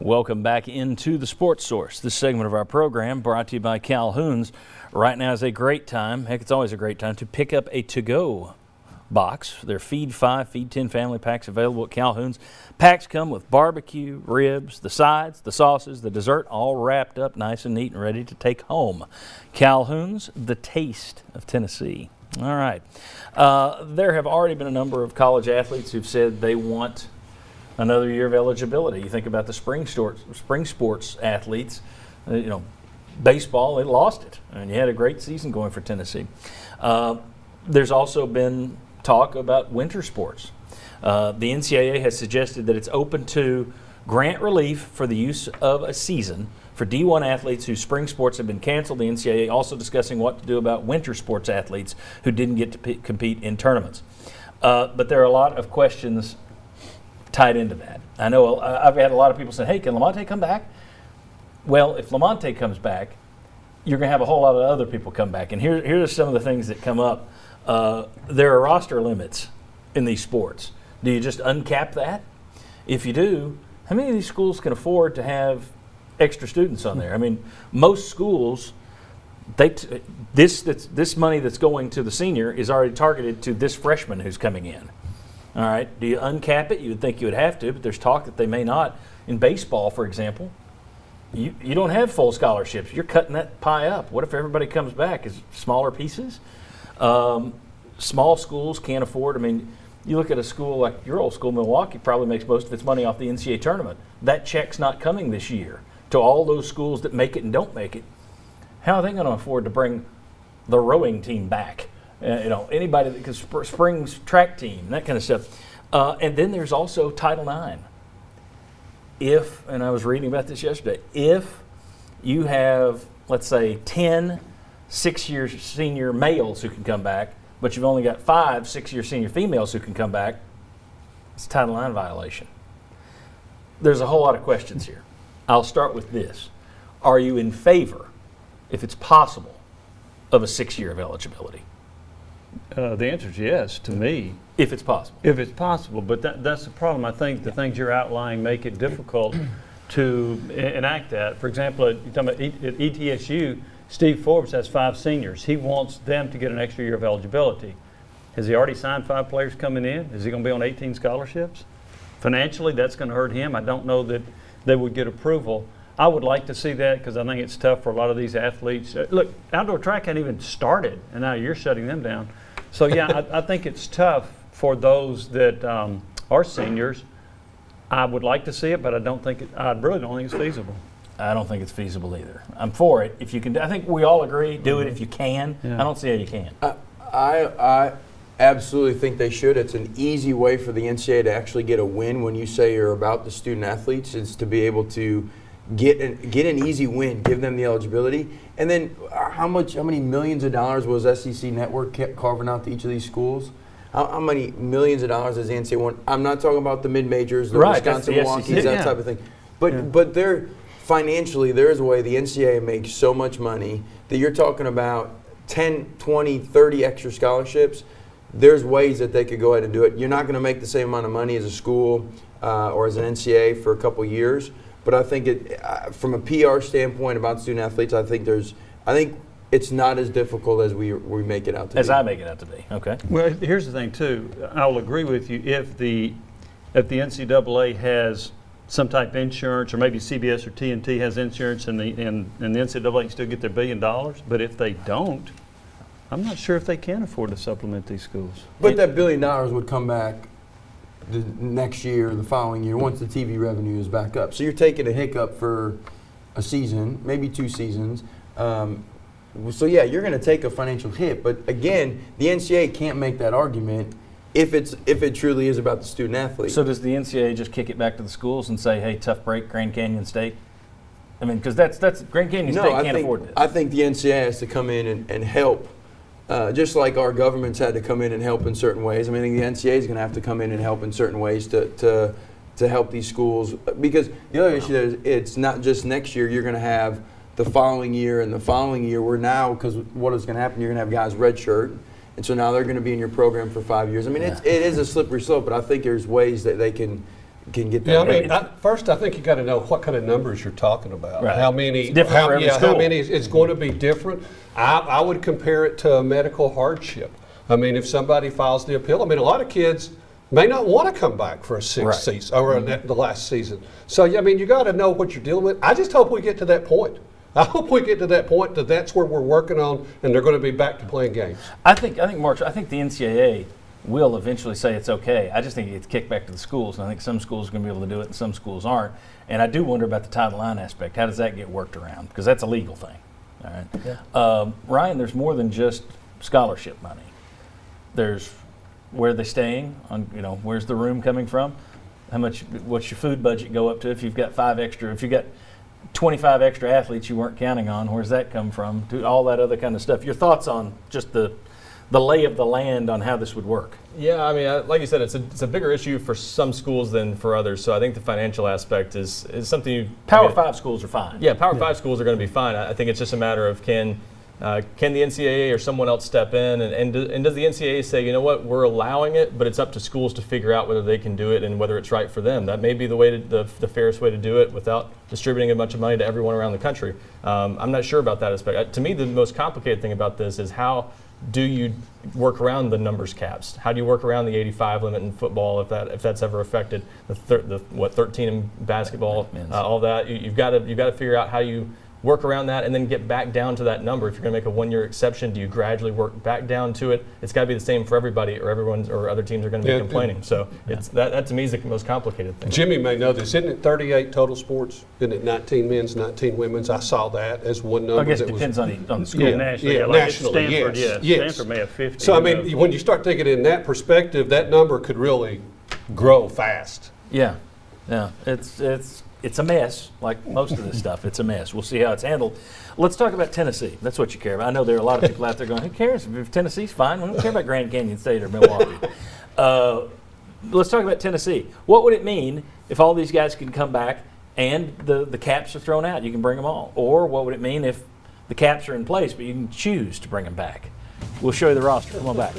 Welcome back into the Sports Source. This segment of our program brought to you by Calhoun's. Right now is a great time, heck, it's always a great time, to pick up a to-go box. Their Feed 5, Feed 10 family packs available at Calhoun's. Packs come with barbecue, ribs, the sides, the sauces, the dessert, all wrapped up nice and neat and ready to take home. Calhoun's, the taste of Tennessee. All right. There have already been a number of college athletes who've said they want another year of eligibility. You think about the spring sports athletes, baseball, they lost it. And you had a great season going for Tennessee. There's also been talk about winter sports. The NCAA has suggested that it's open to grant relief for the use of a season for D1 athletes whose spring sports have been canceled. The NCAA also discussing what to do about winter sports athletes who didn't get to compete in tournaments. But there are a lot of questions tied into that. I know I've had a lot of people say, hey, can Lamonte come back? Well, if Lamonte comes back, you're going to have a whole lot of other people come back. And here are some of the things that come up. There are roster limits in these sports. Do you just uncap that? If you do, how many of these schools can afford to have extra students on there? I mean, most schools, this money that's going to the senior is already targeted to this freshman who's coming in. All right, do you uncap it? You would think you would have to, but there's talk that they may not. In baseball, for example, you don't have full scholarships. You're cutting that pie up. What if everybody comes back as smaller pieces? Small schools can't afford. I mean, you look at a school like your old school, Milwaukee, probably makes most of its money off the NCAA tournament. That check's not coming this year to all those schools that make it and don't make it. How are they going to afford to bring the rowing team back? Anybody that can spring track team, that kind of stuff. And then there's also Title IX. And I was reading about this yesterday, if you have, let's say, 10 6-year senior males who can come back, but you've only got 5 6-year senior females who can come back, it's a Title IX violation. There's a whole lot of questions here. I'll start with this. Are you in favor, if it's possible, of a 6 year of eligibility? The answer is yes, to me. If it's possible. If it's possible, but that's the problem. I think the things you're outlining make it difficult to enact that. For example, you're talking about at ETSU, Steve Forbes has 5 seniors. He wants them to get an extra year of eligibility. Has he already signed 5 players coming in? Is he going to be on 18 scholarships? Financially, that's going to hurt him. I don't know that they would get approval. I would like to see that because I think it's tough for a lot of these athletes. Look, outdoor track hadn't even started, and now you're shutting them down. So, yeah, I think it's tough for those that are seniors. I would like to see it, but I really don't think it's feasible. I don't think it's feasible either. I'm for it. If you can, I think we all agree, do it if you can. Yeah. I don't see how you can. I absolutely think they should. It's an easy way for the NCAA to actually get a win when you say you're about the student athletes, is to be able to get an easy win, give them the eligibility. And then how many millions of dollars was SEC Network kept carving out to each of these schools? How many millions of dollars does the NCAA want? I'm not talking about the mid-majors, the Wisconsin, Milwaukee's, that type of thing. But they're financially, there's a way the NCAA makes so much money that you're talking about 10, 20, 30 extra scholarships. There's ways that they could go ahead and do it. You're not going to make the same amount of money as a school or as an NCAA for a couple years. But I think from a PR standpoint about student athletes, I think it's not as difficult as we make it out to be. As I make it out to be. Okay. Well, here's the thing too. I'll agree with you if the NCAA has some type of insurance, or maybe CBS or TNT has insurance, and the NCAA can still get their $1 billion. But if they don't, I'm not sure if they can afford to supplement these schools. But that $1 billion would come back the next year, the following year, once the TV revenue is back up. So you're taking a hiccup for a season, maybe 2 seasons. So yeah, you're going to take a financial hit. But again, the NCAA can't make that argument if it truly is about the student athlete. So does the NCAA just kick it back to the schools and say, hey, tough break, Grand Canyon State? I mean, because that's Grand Canyon State can't afford this. I think the NCAA has to come in and help. Just like our government's had to come in and help in certain ways. I mean, I think the NCAA is going to have to come in and help in certain ways to help these schools. Because the other issue is it's not just next year. You're going to have the following year and the following year. Where now, because what is going to happen, you're going to have guys redshirt. And so now they're going to be in your program for 5 years. I mean, it is a slippery slope, but I think there's ways that they can can get that. Yeah, I win. mean, first, I think you got to know what kind of numbers you're talking about. Right. How many? It's different for every How school. many? It's going to be different. I would compare it to a medical hardship. I mean, if somebody files the appeal, I mean, a lot of kids may not want to come back for a sixth Right. season or the last season. So, I mean, you got to know what you're dealing with. I just hope we get to that point. I hope we get to that point that's where we're working on, and they're going to be back to playing games. I think Mark. I think the NCAA will eventually say it's okay. I just think it gets kicked back to the schools, and I think some schools are going to be able to do it, and some schools aren't. And I do wonder about the Title IX aspect. How does that get worked around? Because that's a legal thing. All right, Ryan. There's more than just scholarship money. There's where they're staying. Where's the room coming from? What's your food budget go up to? If you've got 25 extra athletes you weren't counting on, where's that come from? All that other kind of stuff. Your thoughts on just the lay of the land on how this would work? Yeah, I mean, like you said, it's a bigger issue for some schools than for others. So I think the financial aspect is something Power 5 schools are fine. Yeah, Power 5 schools are going to be fine. I think it's just a matter of can the NCAA or someone else step in and does the NCAA say, you know what, we're allowing it, but it's up to schools to figure out whether they can do it and whether it's right for them. That may be the fairest way to do it without distributing a bunch of money to everyone around the country. I'm not sure about that aspect. To me, the most complicated thing about this is how do you work around the numbers caps? How do you work around the 85 limit in football if that's ever affected? The 13 in basketball, all that. You've got to figure out how you work around that and then get back down to that number. If you're going to make a one-year exception, do you gradually work back down to it? It's got to be the same for everybody, or other teams are going to be complaining. So it's that to me is the most complicated thing. Jimmy may know this. Isn't it 38 total sports? Isn't it 19 men's, 19 women's? I saw that as one number. I guess it that depends on the school. Yeah, nationally. Yeah, like at nationally, Stanford, yes, yes. yes. Stanford may have 50. So, I mean, when you start thinking in that perspective, that number could really grow fast. Yeah. It's a mess, like most of this stuff. It's a mess. We'll see how it's handled. Let's talk about Tennessee. That's what you care about. I know there are a lot of people out there going, who cares? If Tennessee's fine, we don't care about Grand Canyon State or Milwaukee. Let's talk about Tennessee. What would it mean if all these guys can come back and the caps are thrown out? You can bring them all. Or what would it mean if the caps are in place, but you can choose to bring them back? We'll show you the roster. Come on back.